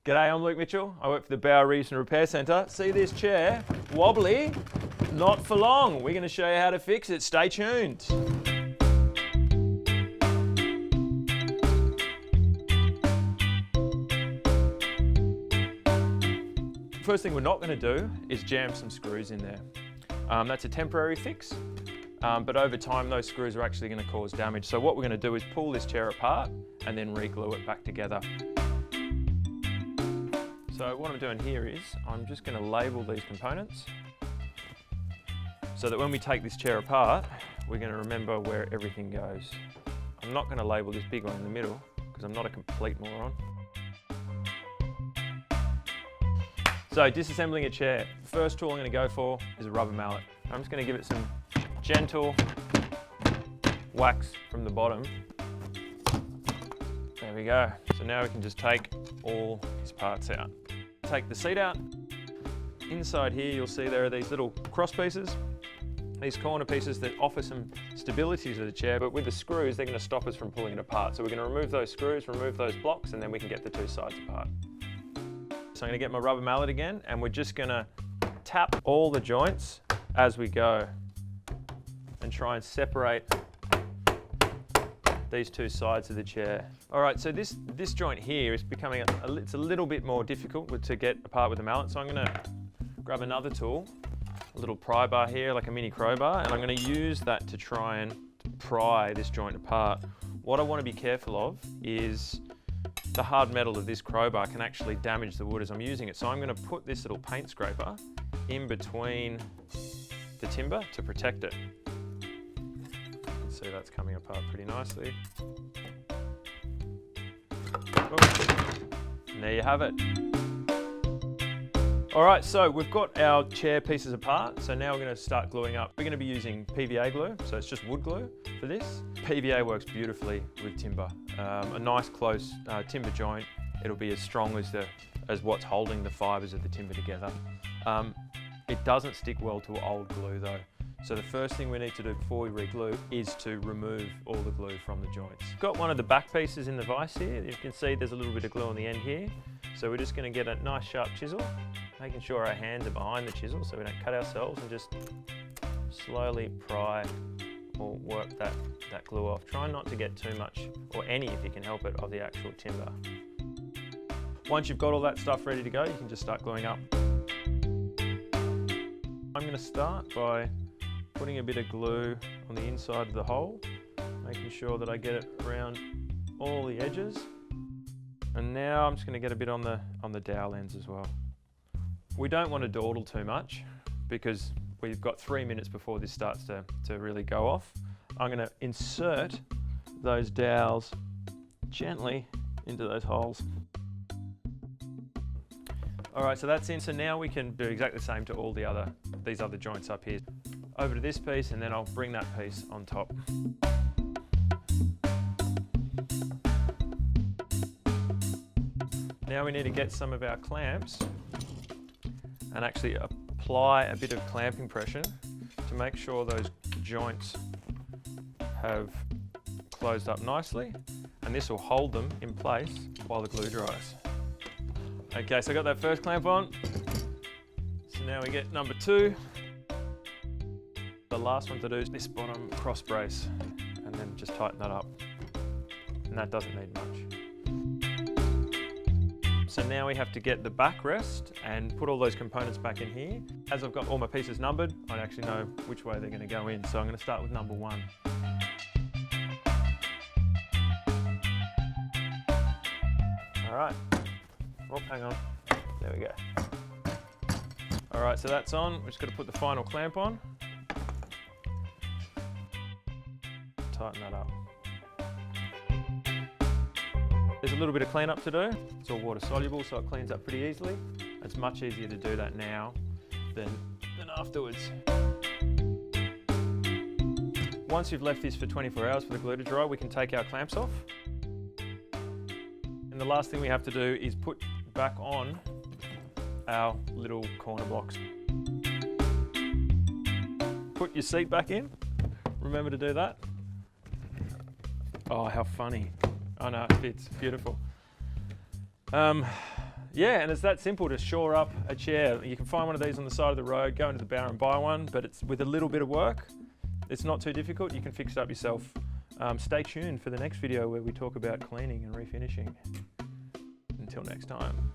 G'day, I'm Luke Mitchell. I work for the Bower Reefs and Repair Centre. See this chair? Wobbly? Not for long. We're going to show you how to fix it. Stay tuned. First thing we're not going to do is jam some screws in there. That's a temporary fix, but over time those screws are actually going to cause damage. So what we're going to do is pull this chair apart and then re-glue it back together. So what I'm doing here is I'm just going to label these components so that when we take this chair apart, we're going to remember where everything goes. I'm not going to label this big one in the middle because I'm not a complete moron. So disassembling a chair, the first tool I'm going to go for is a rubber mallet. I'm just going to give it some gentle wax from the bottom. There we go. So now we can just take all these parts out. Take the seat out. Inside here you'll see there are these little cross pieces, these corner pieces that offer some stability to the chair, but with the screws they're going to stop us from pulling it apart. So we're going to remove those screws, remove those blocks, and then we can get the two sides apart. So I'm going to get my rubber mallet again, and we're just going to tap all the joints as we go and try and separate these two sides of the chair. All right, so this joint here is becoming it's a little bit more difficult to get apart with the mallet, so I'm going to grab another tool, a little pry bar here, like a mini crowbar, and I'm going to use that to try and pry this joint apart. What I want to be careful of is the hard metal of this crowbar can actually damage the wood as I'm using it, so I'm going to put this little paint scraper in between the timber to protect it. See, that's coming apart pretty nicely. And there you have it. All right, so we've got our chair pieces apart, so now we're going to start gluing up. We're going to be using PVA glue, so it's just wood glue for this. PVA works beautifully with timber. A nice close timber joint, it'll be as strong as what's holding the fibres of the timber together. It doesn't stick well to old glue though. So the first thing we need to do before we re-glue is to remove all the glue from the joints. Got one of the back pieces in the vise here. You can see there's a little bit of glue on the end here. So we're just going to get a nice sharp chisel, making sure our hands are behind the chisel so we don't cut ourselves, and just slowly pry or work that glue off. Try not to get too much, or any if you can help it, of the actual timber. Once you've got all that stuff ready to go, you can just start gluing up. I'm going to start by putting a bit of glue on the inside of the hole, making sure that I get it around all the edges. And now I'm just going to get a bit on the dowel ends as well. We don't want to dawdle too much because we've got 3 minutes before this starts to really go off. I'm going to insert those dowels gently into those holes. All right, so that's in. So now we can do exactly the same to all these other joints up here. Over to this piece, and then I'll bring that piece on top. Now we need to get some of our clamps and actually apply a bit of clamping pressure to make sure those joints have closed up nicely, and this will hold them in place while the glue dries. Okay, so I got that first clamp on. So now we get number 2. The last one to do is this bottom cross brace, and then just tighten that up. And that doesn't need much. So now we have to get the backrest and put all those components back in here. As I've got all my pieces numbered, I actually know which way they're going to go in. So I'm going to start with number 1. All right. Oh, hang on. There we go. All right, so that's on. We're just going to put the final clamp on. Tighten that up. There's a little bit of cleanup to do. It's all water soluble, so it cleans up pretty easily. It's much easier to do that now than afterwards. Once you've left this for 24 hours for the glue to dry, we can take our clamps off. And the last thing we have to do is put back on our little corner blocks. Put your seat back in. Remember to do that. Oh, how funny. Oh no, it fits, beautiful. Yeah, and it's that simple to shore up a chair. You can find one of these on the side of the road, go into the bar and buy one, but it's with a little bit of work. It's not too difficult, you can fix it up yourself. Stay tuned for the next video where we talk about cleaning and refinishing. Until next time.